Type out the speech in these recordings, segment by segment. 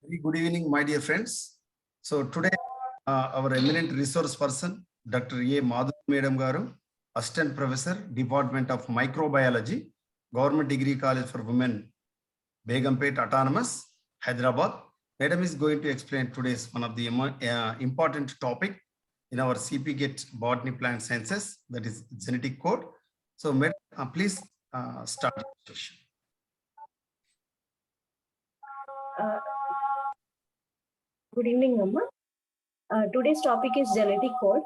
Very good evening, my dear friends. So today, our eminent resource person, Dr.A.Madhuri Madam Garu, Assistant Professor, Department of Microbiology, Government Degree College for Women, Begumpet Autonomous, Hyderabad. Madam is going to explain today's one of the important topic in our Cpget Botany Plant Sciences, that is genetic code. So, Madam, please start the session. Good evening, Amma. Today's topic is genetic code.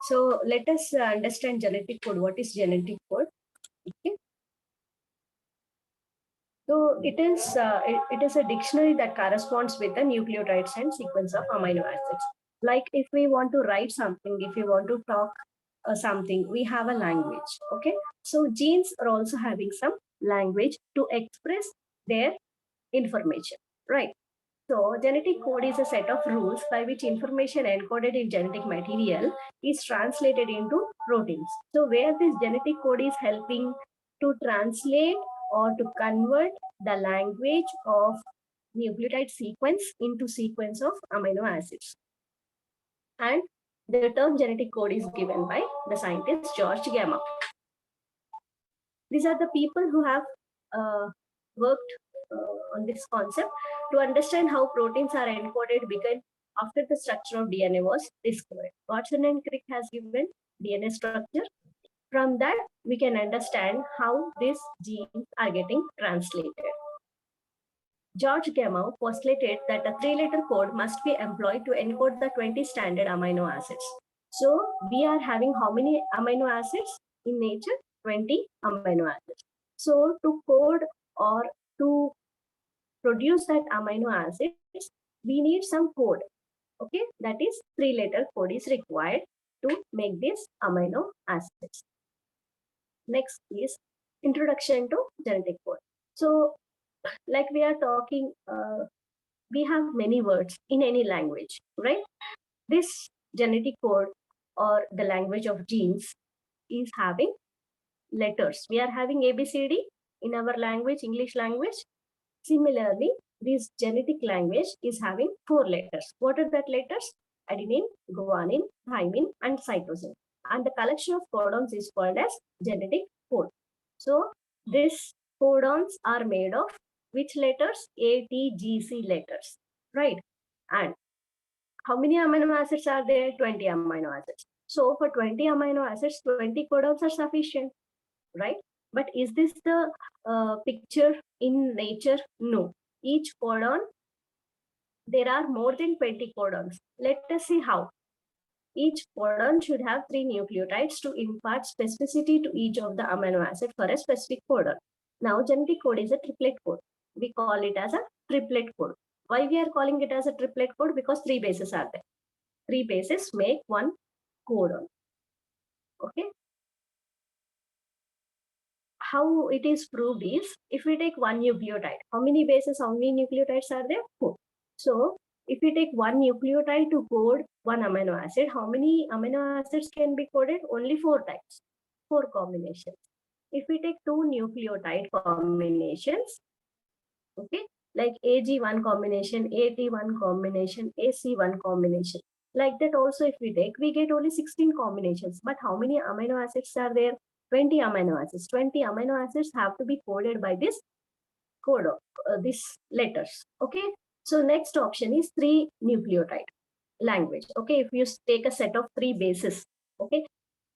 So let us understand genetic code. What is genetic code? Okay. So it is a dictionary that corresponds with the nucleotides and sequence of amino acids. Like if we want to write something, if we want to talk something, we have a language. Okay. So genes are also having some language to express their information, right? So genetic code is a set of rules by which information encoded in genetic material is translated into proteins. So where this genetic code is helping to translate or to convert the language of nucleotide sequence into sequence of amino acids. And the term genetic code is given by the scientist George Gamma. These are the people who have worked on this concept to understand how proteins are encoded began after the structure of DNA was discovered. Watson and Crick has given DNA structure. From that, we can understand how these genes are getting translated. George Gamow postulated that a three-letter code must be employed to encode the 20 standard amino acids. So we are having how many amino acids in nature? 20 amino acids. So to code or to produce that amino acids, we need some code. Okay, that is three-letter code is required to make these amino acids. Next is introduction to genetic code. So like we are talking, we have many words in any language, right? This genetic code or the language of genes is having letters. We are having ABCD in our language, English language. Similarly, this genetic language is having 4 letters. What are that letters? Adenine, guanine, thymine, and cytosine. And the collection of codons is called as genetic code. So these codons are made of which letters? A, T, G, C letters, right? And how many amino acids are there? 20 amino acids. So for 20 amino acids, 20 codons are sufficient, right? But is this the picture in nature? No. Each codon, there are more than 20 codons. Let us see how. Each codon should have 3 nucleotides to impart specificity to each of the amino acid for a specific codon. Now, genetic code is a triplet code. We call it as a triplet code. Why we are calling it as a triplet code? Because 3 bases are there. 3 bases make 1 codon. Okay. How it is proved is, if we take 1 nucleotide, how many bases, how many nucleotides are there? 4. So if we take 1 nucleotide to code 1 amino acid, how many amino acids can be coded? Only 4 types, 4 combinations. If we take 2 nucleotide combinations, okay, like AG1 combination, AT1 combination, AC1 combination, like that also if we take, we get only 16 combinations. But how many amino acids are there? 20 amino acids. 20 amino acids have to be coded by this code, these letters. Okay. So next option is 3 nucleotide language. Okay. If you take a set of 3 bases. Okay.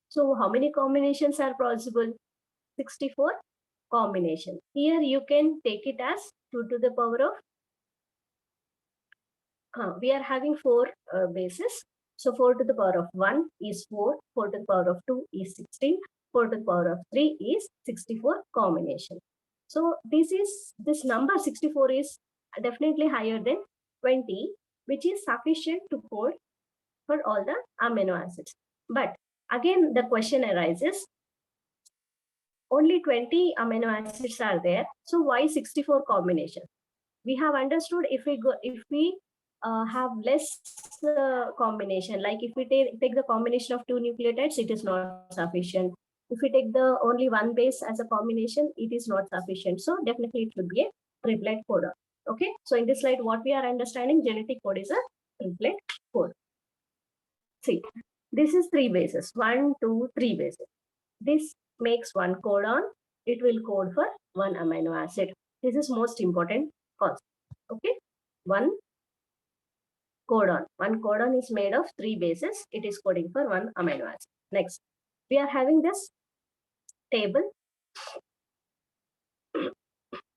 So how many combinations are possible? 64 combination. Here you can take it as 2 to the power of, we are having 4 bases. So 4 to the power of 1 is 4, 4 to the power of 2 is 16, 4 to the power of 3 is 64 combination. So this number 64 is definitely higher than 20, which is sufficient to code for all the amino acids. But again, the question arises, only 20 amino acids are there. So why 64 combinations? We have understood if we have less combination, like if we take the combination of 2 nucleotides, it is not sufficient. If we take the only 1 base as a combination, it is not sufficient. So definitely it should be a triplet codon. Okay, so in this slide, what we are understanding, genetic code is a triplet code. See, this is 3 bases, 1, 2, 3 bases. This makes one codon. It will code for one amino acid. This is most important concept. Okay, one codon. One codon is made of 3 bases. It is coding for one amino acid. Next, we are having this table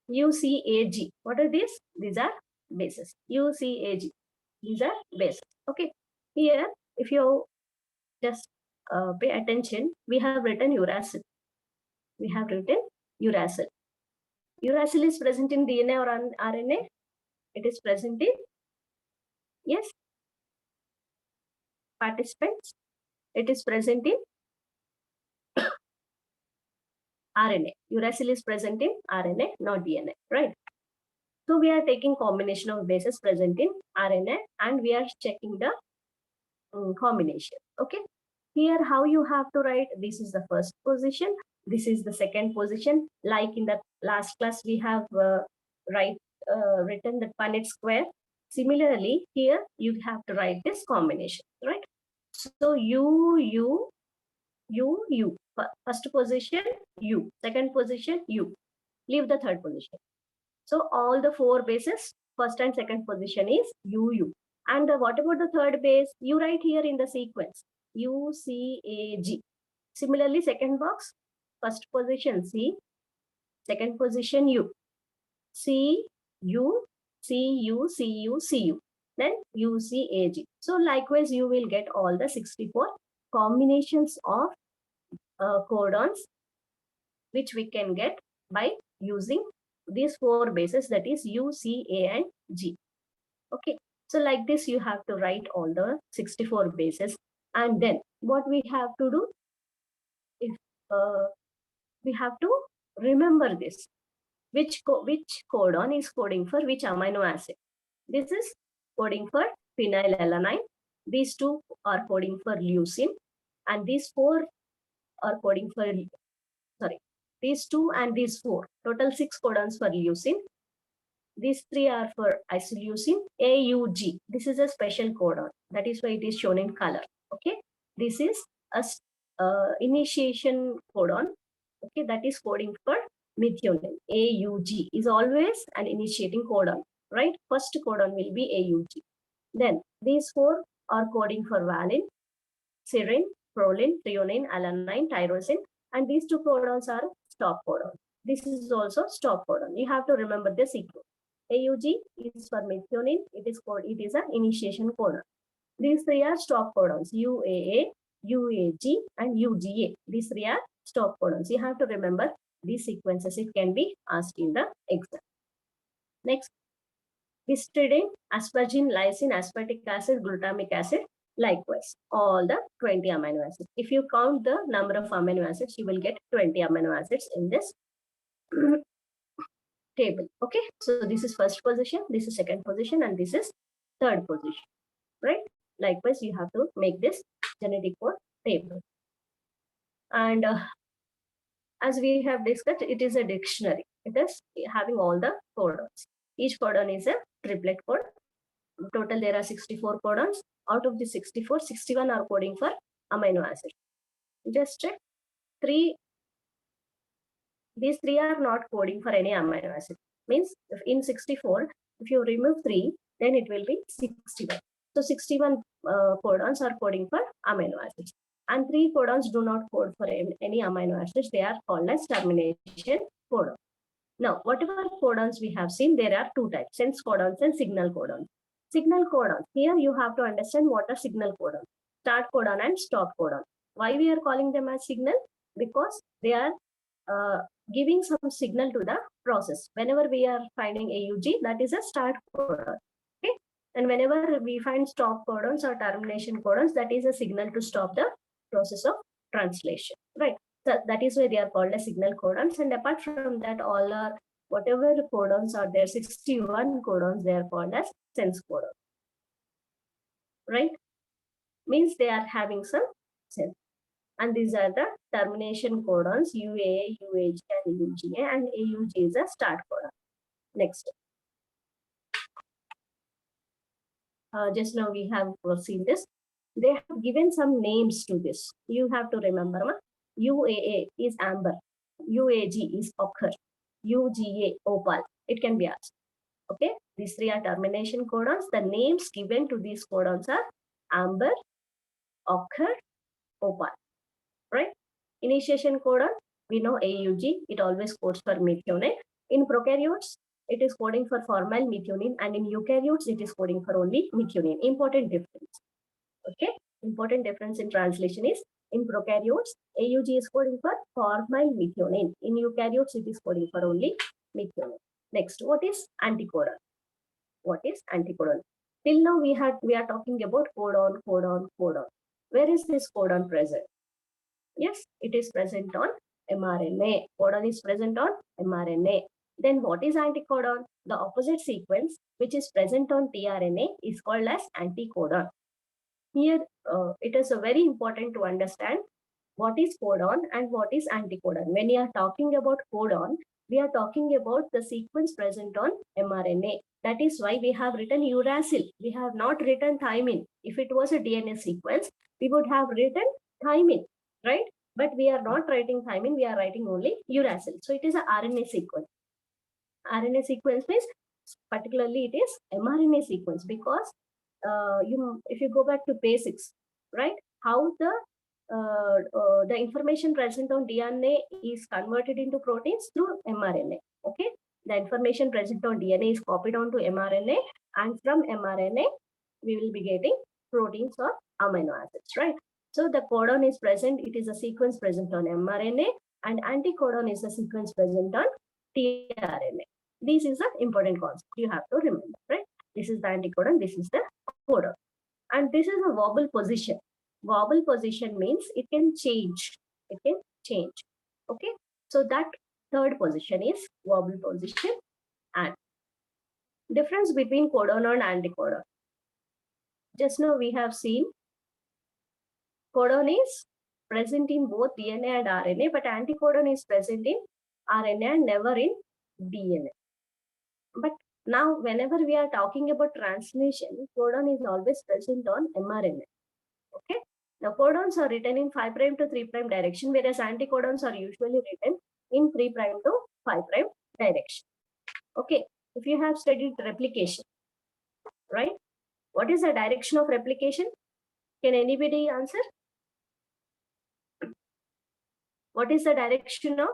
UCAG. What are these? These are bases. UCAG. These are bases. Okay. Here, if you just pay attention, we have written uracil. We have written uracil. Uracil is present in DNA or RNA. It is present in, yes, participants. It is present in RNA. Uracil is present in RNA, not DNA, right? So we are taking combination of bases present in RNA and we are checking the combination. Okay. Here, how you have to write, this is the first position, this is the second position. Like in the last class, we have written the Punnett square. Similarly, here you have to write this combination, right? So U. First position, U. Second position, U. Leave the third position. So all the 4 bases, first and second position is UU. And what about the third base? You write here in the sequence, UCAG. Similarly, second box, first position C, second position U. CU, CU, CU, CU. Then UCAG. So likewise, you will get all the 64 combinations of codons, which we can get by using these 4 bases, that is U, C, A, and G. Okay, so like this, you have to write all the 64 bases. And then what we have to do, if we have to remember this, which codon is coding for which amino acid. This is coding for phenylalanine. These 2 are coding for leucine, and these 4 are coding for, these 2 and these 4, total 6 codons for leucine. These 3 are for isoleucine, AUG. This is a special codon. That is why it is shown in color. Okay. This is a initiation codon. Okay. That is coding for methionine. AUG is always an initiating codon, right? First codon will be AUG. Then these 4 are coding for valine, serine, proline, threonine, alanine, tyrosine. And these 2 codons are stop codon. This is also stop codon. You have to remember the sequence. AUG is for methionine. It is an initiation codon. These 3 are stop codons. UAA, UAG, and UGA. These 3 are stop codons. You have to remember these sequences. It can be asked in the exam. Next, histidine, asparagine, lysine, aspartic acid, glutamic acid. Likewise, all the 20 amino acids. If you count the number of amino acids, you will get 20 amino acids in this table. Okay, so this is first position, this is second position, and this is third position, right? Likewise, you have to make this genetic code table. And as we have discussed, it is a dictionary. It is having all the codons. Each codon is a triplet code. Total, there are 64 codons. Out of the 64, 61 are coding for amino acid. Just check. These 3 are not coding for any amino acid. Means if in 64, if you remove 3, then it will be 61. So 61 codons are coding for amino acids. And 3 codons do not code for any amino acids. They are called as termination codon. Now, whatever codons we have seen, there are 2 types, sense codons and signal codons. Signal codons, here you have to understand what are signal codons. Start codon and stop codon. Why we are calling them as signal? Because they are giving some signal to the process. Whenever we are finding AUG, that is a start codon. Okay? And whenever we find stop codons or termination codons, that is a signal to stop the process of translation. Right? So that is why they are called as signal codons. And apart from that, all are whatever codons are there, 61 codons, they are called as sense codons. Right? Means they are having some sense. And these are the termination codons, UA, UAG, and UGA, and AUG is a start codon. Next. Just now we have seen this. They have given some names to this. You have to remember. UAA is amber. UAG is ochre. UGA opal. It can be asked. Okay, these three are termination codons. The names given to these codons are amber, ochre, opal. Right? Initiation codon, we know AUG. It always codes for methionine. In prokaryotes, it is coding for formyl methionine, and in eukaryotes, it is coding for only methionine. Important difference. Okay, important difference in translation is in prokaryotes, AUG is coding for formyl methionine. In eukaryotes, it is coding for only methionine. Next, what is anticodon? What is anticodon? Till now, we are talking about codon, codon, codon. Where is this codon present? Yes, it is present on mRNA. Codon is present on mRNA. Then what is anticodon? The opposite sequence which is present on tRNA is called as anticodon. Here, it is very important to understand what is codon and what is anticodon. When you are talking about codon, we are talking about the sequence present on mRNA. That is why we have written uracil. We have not written thymine. If it was a DNA sequence, we would have written thymine, right? But we are not writing thymine, we are writing only uracil. So it is a RNA sequence. RNA sequence means particularly it is mRNA sequence because if you go back to basics, right? How the information present on DNA is converted into proteins through mRNA. Okay, the information present on DNA is copied onto mRNA, and from mRNA we will be getting proteins or amino acids, right? So the codon is present, it is a sequence present on mRNA, and anticodon is a sequence present on tRNA. This is an important concept you have to remember, right? This is the anticodon, this is the codon. And this is a wobble position. Wobble position means it can change. It can change. Okay. So that third position is wobble position. And difference between codon and anticodon. Just now we have seen codon is present in both DNA and RNA, but anticodon is present in RNA and never in DNA. But now, whenever we are talking about translation, codon is always present on mRNA. Okay. Now, codons are written in 5' to 3' direction, whereas anticodons are usually written in 3' to 5' direction. Okay. If you have studied replication, right? What is the direction of replication? Can anybody answer? What is the direction of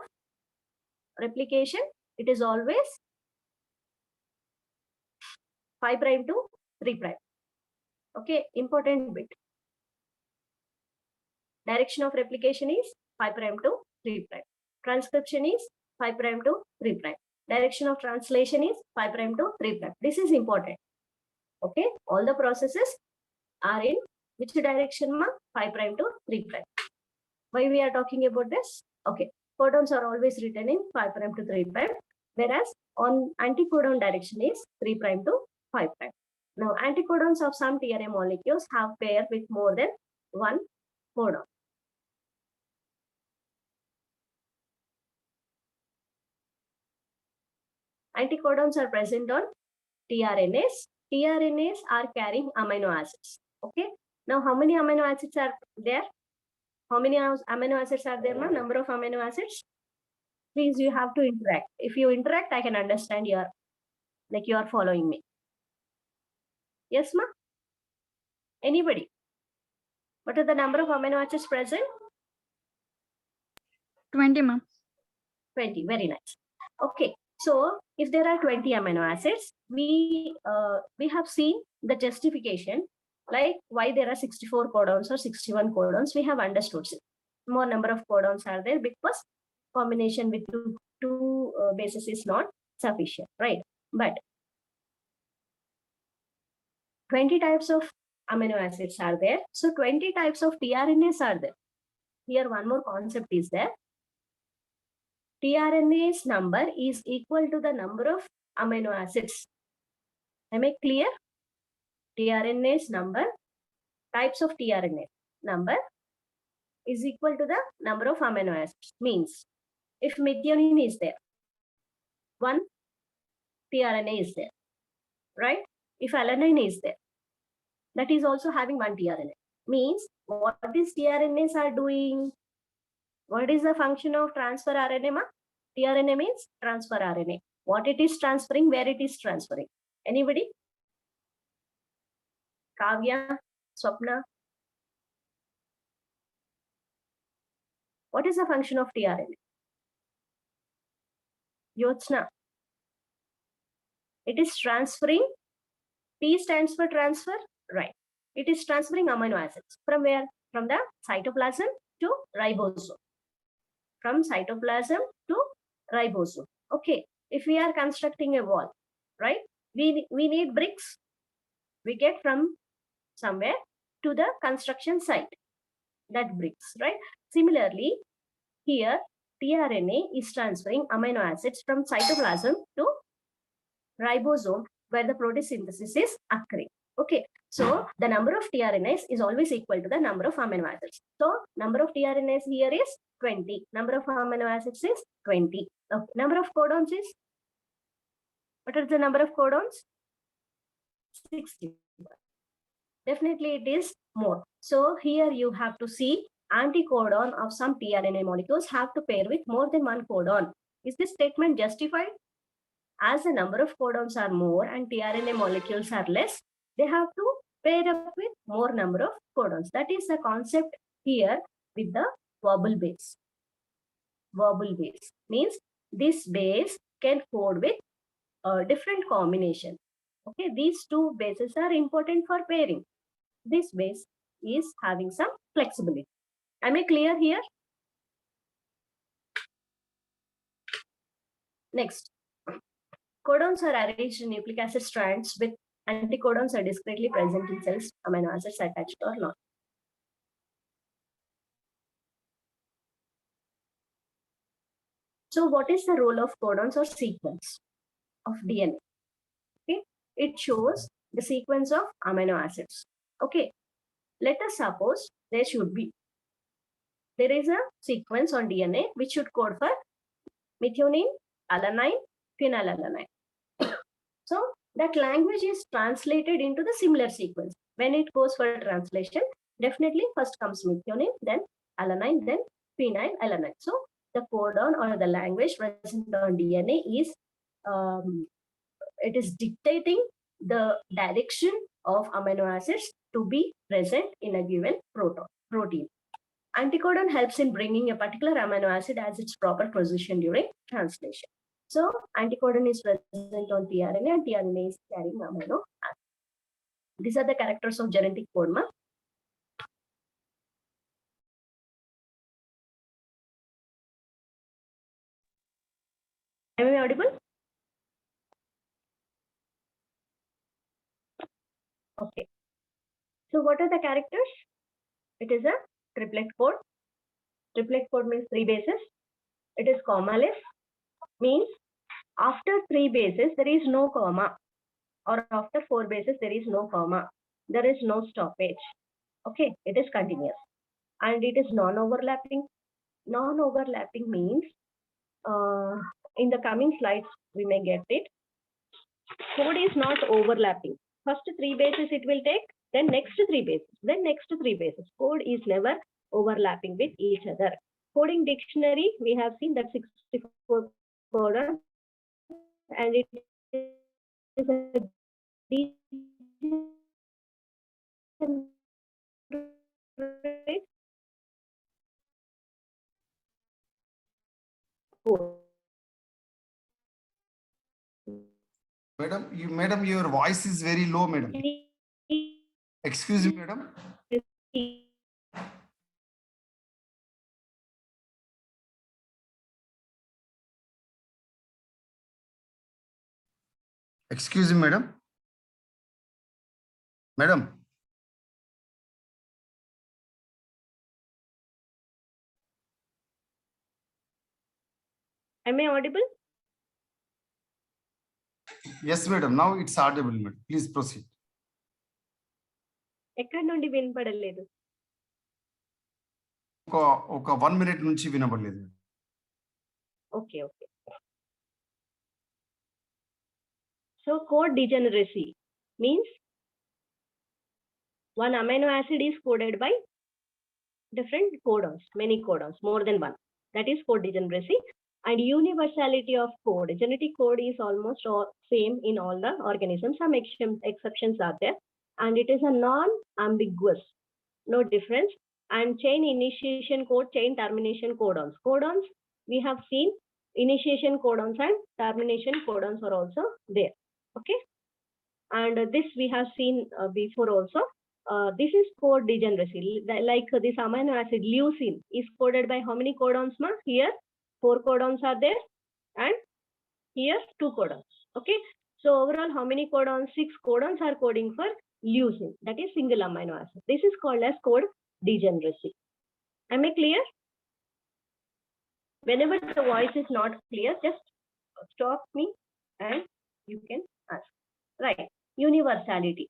replication? It is always 5' to 3'. Okay, important bit. Direction of replication is 5' to 3'. Transcription is 5' to 3'. Direction of translation is 5' to 3'. This is important. Okay, all the processes are in which direction, ma? 5' to 3'. Why we are talking about this? Okay, codons are always written in 5' to 3', whereas on anticodon direction is 3' to 5'. Now, anticodons of some tRNA molecules have pair with more than one codon. Anticodons are present on tRNAs. tRNAs are carrying amino acids. Okay. Now, how many amino acids are there? How many amino acids are there, ma? Number of amino acids? Please, you have to interact. If you interact, I can understand you are following me. Yes, ma? Anybody? What are the number of amino acids present? 20, ma'am. 20. Very nice. Okay. So if there are 20 amino acids, we have seen the justification, like why there are 64 codons or 61 codons. We have understood it. More number of codons are there because combination with two bases is not sufficient, right? But 20 types of amino acids are there. So 20 types of tRNAs are there. Here one more concept is there. tRNA's number is equal to the number of amino acids. Am I clear? tRNA's number, types of tRNA number is equal to the number of amino acids. Means, if methionine is there, one tRNA is there, right? If alanine is there, that is also having one tRNA. Means what these tRNAs are doing? What is the function of transfer RNA? tRNA means transfer RNA. What it is transferring, where it is transferring. Anybody? Kavya, Swapna? What is the function of tRNA? Yotsna. It is transferring. T stands for transfer, right? It is transferring amino acids. From where? From the cytoplasm to ribosome. From cytoplasm to ribosome. Okay. If we are constructing a wall, right? We need bricks. We get from somewhere to the construction site. That bricks, right? Similarly, here tRNA is transferring amino acids from cytoplasm to ribosome where the protein synthesis is occurring. Okay, so the number of tRNAs is always equal to the number of amino acids. So number of tRNAs here is 20. Number of amino acids is 20. Number of codons is, what is the number of codons? 60. Definitely it is more. So here you have to see anticodon of some tRNA molecules have to pair with more than one codon. Is this statement justified? As the number of codons are more and tRNA molecules are less, they have to pair up with more number of codons. That is the concept here with the Wobble base. Wobble base means this base can code with a different combination. Okay, these two bases are important for pairing. This base is having some flexibility. Am I clear here? Next, codons are arranged in nucleic acid strands with anticodons are discretely present in cells, amino acids attached or not. So what is the role of codons or sequence of DNA? Okay, it shows the sequence of amino acids. Okay, let us suppose there is a sequence on DNA which should code for methionine, alanine, phenylalanine. So that language is translated into the similar sequence. When it goes for translation, definitely first comes methionine, then alanine, then phenylalanine. So the codon or the language present on DNA is it is dictating the direction of amino acids to be present in a given protein. Anticodon helps in bringing a particular amino acid as its proper position during translation. So anticodon is present on tRNA and tRNA is carrying amino acid. These are the characters of genetic code. Am I audible? Okay. So what are the characters? It is a triplet code. Triplet code means 3 bases. It is commaless, means after 3 bases there is no comma, or after 4 bases there is no comma. There is no stoppage. Okay, it is continuous. And it is non-overlapping. Non-overlapping means in the coming slides we may get it. Code is not overlapping. First 3 bases it will take, then next 3 bases, then next 3 bases. Code is never overlapping with each other. Coding dictionary, we have seen that 64 codon, and it is a Madam, your voice is very low, madam. Excuse me, madam. Excuse me, madam. Madam. Am I audible? Yes, madam. Now it's audible, madam. Please proceed. ఎక్కడి నుండి వినపడలేదు? ఒక 1 minute నుంచి వినపడలేదు. Okay okay. So code degeneracy means one amino acid is coded by different codons, many codons, more than one. That is code degeneracy. And universality of code. Genetic code is almost all same in all the organisms. Some exceptions are there. And it is a non-ambiguous, no difference. And chain initiation code, chain termination codons. Codons, we have seen initiation codons and termination codons are also there. Okay. And this we have seen before also. This is code degeneracy. Like this amino acid leucine is coded by how many codons? Ma? Here 4 codons are there and here 2 codons. Okay. So overall how many codons? 6 codons are coding for leucine. That is single amino acid. This is called as code degeneracy. Am I clear? Whenever the voice is not clear, just stop me and you can ask. Right. Universality.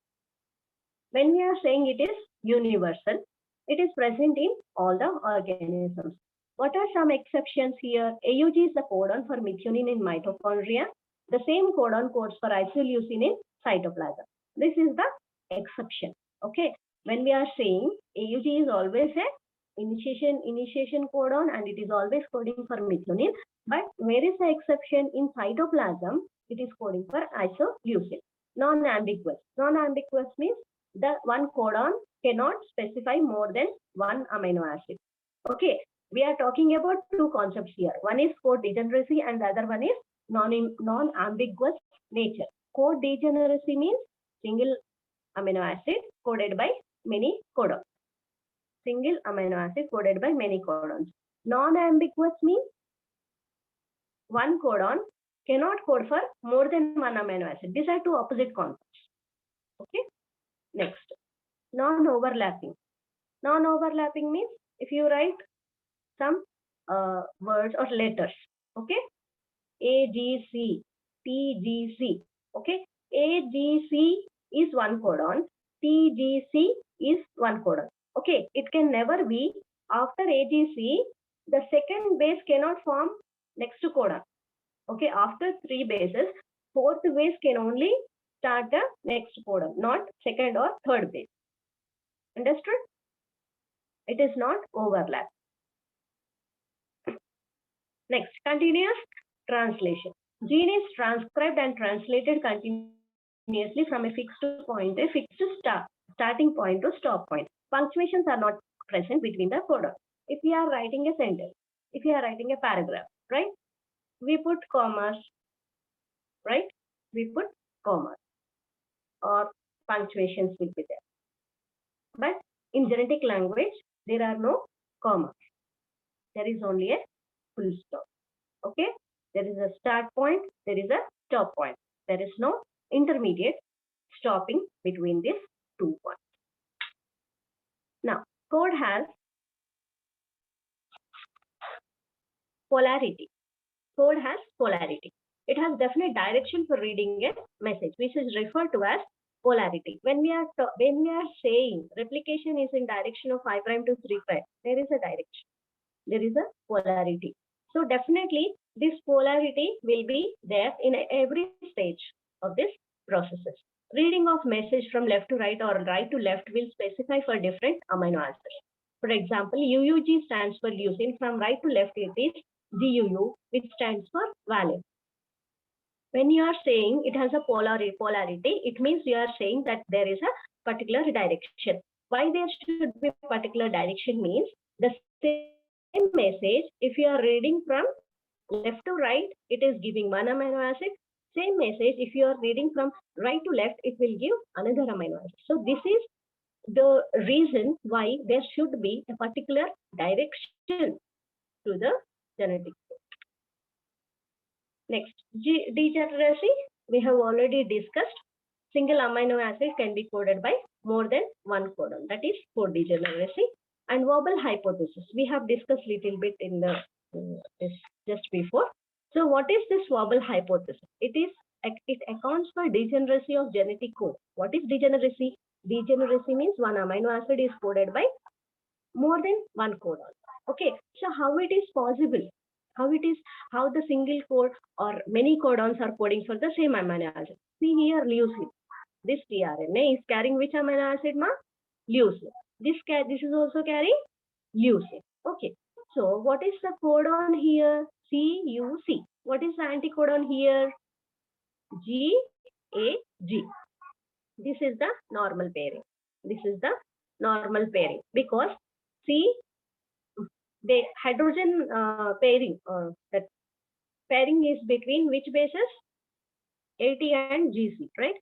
When we are saying it is universal, it is present in all the organisms. What are some exceptions here? AUG is the codon for methionine in mitochondria. The same codon codes for isoleucine in cytoplasm. This is the exception. Okay. When we are saying AUG is always a initiation codon and it is always coding for methionine. But where is the exception? In cytoplasm, it is coding for isoleucine. Non-ambiguous. Non-ambiguous means the one codon cannot specify more than one amino acid. Okay, we are talking about two concepts here. One is code degeneracy and the other one is non-ambiguous nature. Code degeneracy means single amino acid coded by many codons. Single amino acid coded by many codons. Non-ambiguous means one codon cannot code for more than one amino acid. These are two opposite concepts. Okay. Next, non-overlapping. Non-overlapping means if you write some words or letters, okay, A, G, C, T, G, C, okay, A, G, C is one codon, T, G, C is one codon, okay, it can never be after A, G, C, the second base cannot form next to codon, okay, after 3 bases, 4th base can only start the next codon, not second or third base. Understood? It is not overlap. Next, continuous translation. Gene is transcribed and translated continuously from a fixed point, a fixed starting point to stop point. Punctuations are not present between the codon. If we are writing a sentence, if we are writing a paragraph, right? We put commas, right? We put commas or punctuations will be there. But in genetic language, there are no commas. There is only a full stop. Okay? There is a start point, there is a stop point. There is no intermediate stopping between these 2 points. Now, code has polarity. Code has polarity. It has definite direction for reading a message, which is referred to as polarity. When we are saying replication is in direction of 5' to 3', there is a direction. There is a polarity. So definitely this polarity will be there in every stage of this processes. Reading of message from left to right or right to left will specify for different amino acids. For example, UUG stands for leucine. From right to left it is GUU, which stands for valence. When you are saying it has a polarity, it means you are saying that there is a particular direction. Why there should be a particular direction means the same message, if you are reading from left to right, it is giving one amino acid. Same message, if you are reading from right to left, it will give another amino acid. So this is the reason why there should be a particular direction to the genetic code. Next, degeneracy, we have already discussed. Single amino acid can be coded by more than one codon. That is code degeneracy. And Wobble hypothesis, we have discussed little bit in the this just before. So what is this Wobble hypothesis? It accounts for degeneracy of genetic code. What is degeneracy? Degeneracy means one amino acid is coded by more than one codon. Okay, so how it is possible? How it is, how the single code or many codons are coding for the same amino acid. See here, leucine. This tRNA is carrying which amino acid, ma? Leucine. This is also carrying leucine. Okay. So what is the codon here? CUC. What is the anticodon here? GAG. This is the normal pairing. This is the normal pairing because see, the hydrogen pairing, that pairing is between which bases? AT and GC, right?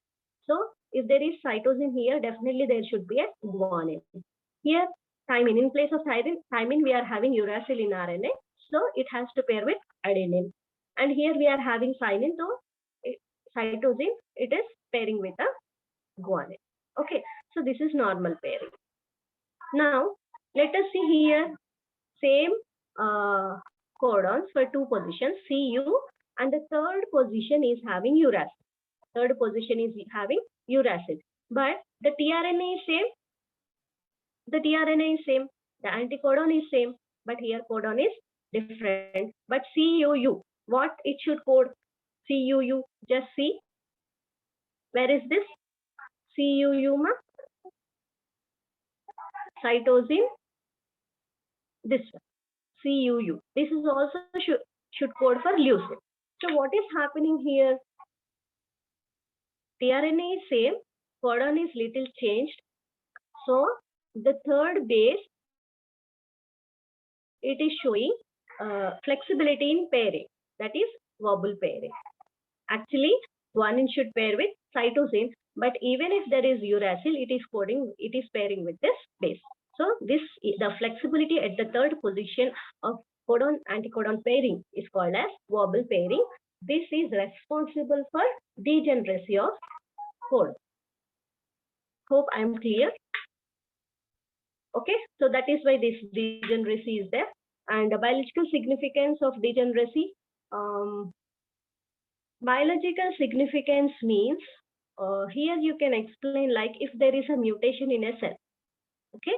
So if there is cytosine here, definitely there should be a guanine. Here, thymine, in place of thymine, we are having uracil in RNA. So it has to pair with adenine. And here we are having cytosine, so cytosine, it is pairing with a guanine. Okay, so this is normal pairing. Now, let us see here, same codons for two positions, CU, and the third position is having uracil. Third position is having uracil. But the tRNA is same. The tRNA is same. The anticodon is same. But here codon is different. But CUU, what it should code? CUU, just see. Where is this? CUU, ma? Cytosine. This one. CUU. This is also should code for leucine. So what is happening here? tRNA is same, codon is little changed. So the third base, it is showing flexibility in pairing. That is wobble pairing. Actually, guanine should pair with cytosine, but even if there is uracil, it is pairing with this base. So the flexibility at the third position of codon anticodon pairing is called as wobble pairing. This is responsible for degeneracy of code. Hope I am clear. Okay, so that is why this degeneracy is there. And the biological significance of degeneracy. Biological significance means here you can explain like if there is a mutation in a cell. Okay,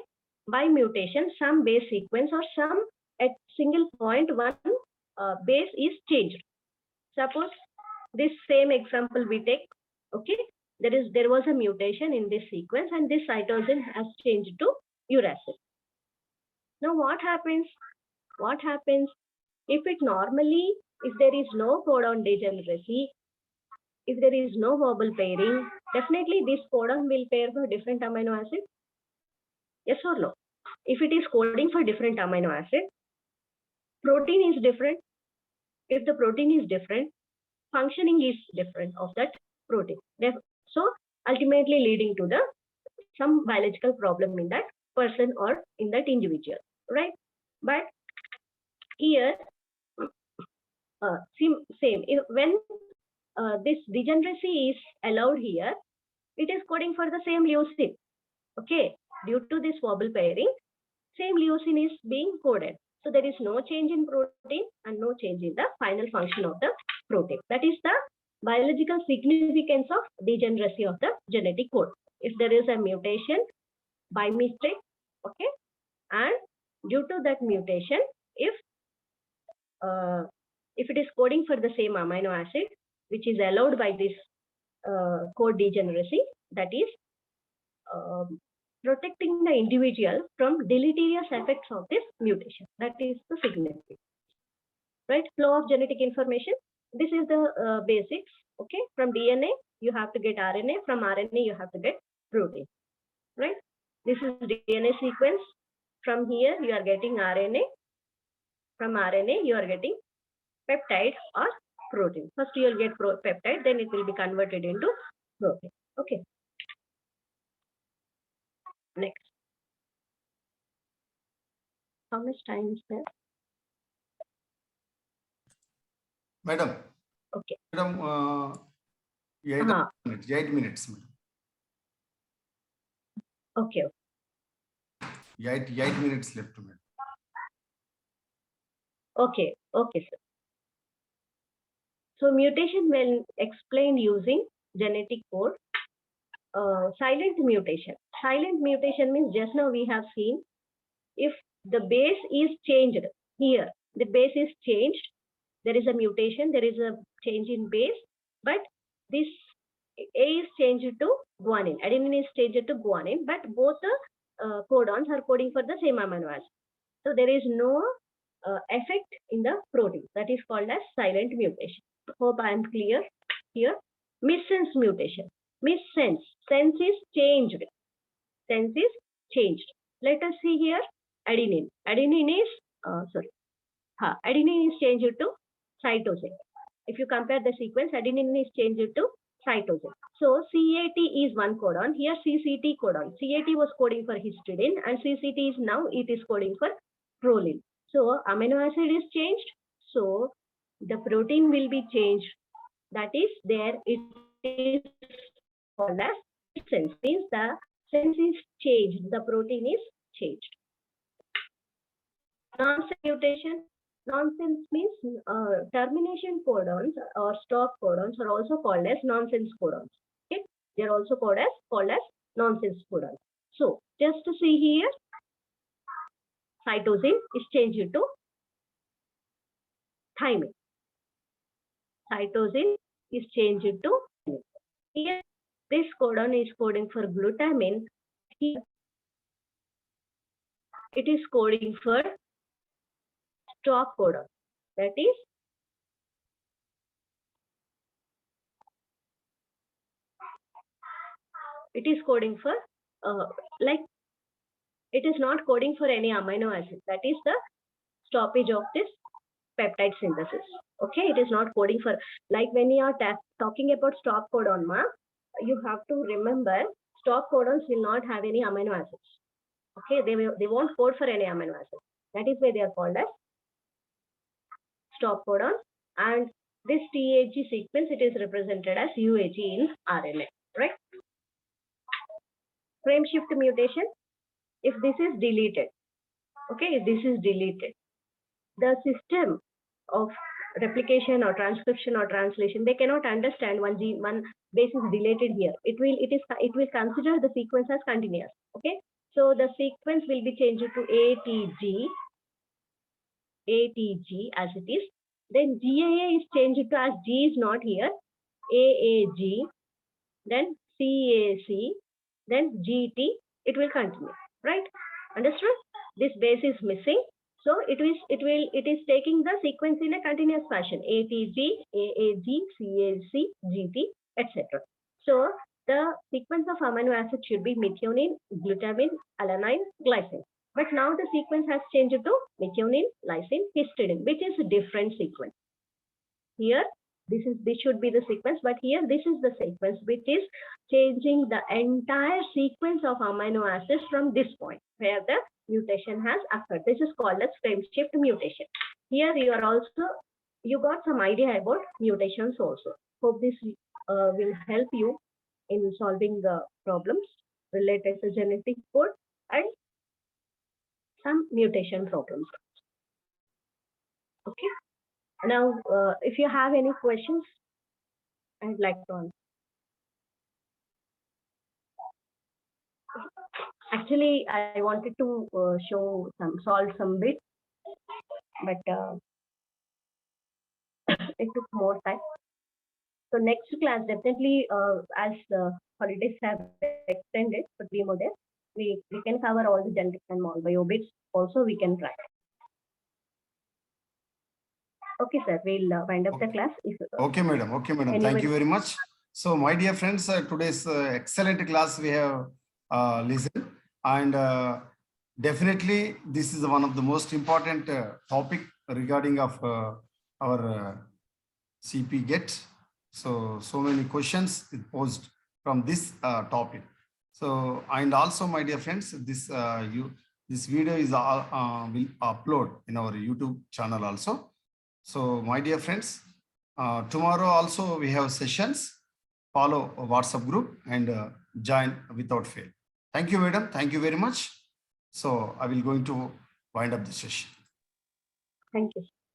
by mutation, some base sequence or some at single point one base is changed. Suppose this same example we take. Okay, there was a mutation in this sequence and this cytosine has changed to uracil. Now what happens? What happens if it normally, if there is no codon degeneracy, if there is no wobble pairing, definitely this codon will pair for different amino acid. Yes or no? If it is coding for different amino acid, protein is different. If the protein is different, functioning is different of that protein. So ultimately leading to some biological problem in that person or in that individual, right? But here, same. When this degeneracy is allowed here, it is coding for the same leucine. Okay, due to this wobble pairing, same leucine is being coded. So there is no change in protein and no change in the final function of the protein. That is the biological significance of degeneracy of the genetic code. If there is a mutation by mistake, okay, and due to that mutation, if it is coding for the same amino acid, which is allowed by this code degeneracy, that is protecting the individual from deleterious effects of this mutation. That is the significance, right? Flow of genetic information. This is the basics. Okay, from DNA you have to get RNA. From RNA you have to get protein, right? This is DNA sequence. From here you are getting RNA. From RNA you are getting peptide or protein. First you will get peptide, then it will be converted into protein. Okay. Next. How much time is there? Madam. Okay. Madam, 8 minutes. Madam. Okay. 8 minutes left. Madam. Okay. Okay, sir. So mutation when explained using genetic code. Silent mutation. Silent mutation means just now we have seen if the base is changed here, the base is changed. There is a mutation, there is a change in base, but this A is changed to guanine. Adenine is changed to guanine, but both the codons are coding for the same amino acid. So there is no effect in the protein. That is called as silent mutation. Hope I am clear here. Missense mutation. Missense. Sense is changed. Sense is changed. Let us see here. Adenine. Adenine is adenine is changed to cytosine. If you compare the sequence, adenine is changed to cytosine. So CAT is one codon. Here CCT codon. CAT was coding for histidine, and CCT is now it is coding for proline. So amino acid is changed. So the protein will be changed. That is there. It is called as sense. Means the sense is changed. The protein is changed. Nonsense mutation. Nonsense means termination codons or stop codons are also called as nonsense codons. Okay, they are also called as nonsense codons. So just to see here, cytosine is changed to thymine. Cytosine is changed to thymine. Here, this codon is coding for glutamine. Here, it is coding for stop codon. That is it is coding for like it is not coding for any amino acid. That is the stoppage of this peptide synthesis. Okay, it is not coding for, like when you are talking about stop codon, you have to remember stop codons will not have any amino acids. Okay, they won't code for any amino acid. That is why they are called as stop codon. And this TAG sequence, it is represented as UAG in RNA, right? Frame shift mutation. If this is deleted, okay, if this is deleted, the system of replication or transcription or translation, they cannot understand one base is deleted here. It will consider the sequence as continuous. Okay, so the sequence will be changed to ATG as it is. Then GAA is changed to, as G is not here, AAG, then CAC, then GT. It will continue, right? Understood? This base is missing, so it is taking the sequence in a continuous fashion: ATG, AAG, CAC, GT, etc. So the sequence of amino acids should be methionine, glutamine, alanine, glycine. But now the sequence has changed to methionine, lysine, histidine, which is a different sequence. Here, this should be the sequence, but here this is the sequence which is changing the entire sequence of amino acids from this point where the mutation has occurred. This is called as frame shift mutation. Here you got some idea about mutations also. Hope this will help you in solving the problems related to genetic code and some mutation problems. Okay. Now, if you have any questions, I'd like to answer. Actually, I wanted to solve some bit, but it took more time. So next class, definitely, as the holidays have extended for 3 more days, we can cover all the genetic and small bio bits. Also, we can try. Okay, sir. We'll wind up the class. Okay, madam. Okay, madam. Thank you very much. So, my dear friends, today's excellent class we have listened, and definitely this is one of the most important topic regarding of our Cpget. So many questions posed from this topic. So, and also, my dear friends, this video is will upload in our YouTube channel also. So, my dear friends, tomorrow also we have sessions. Follow a WhatsApp group and join without fail. Thank you, madam. Thank you very much. So, I will going to wind up the session. Thank you.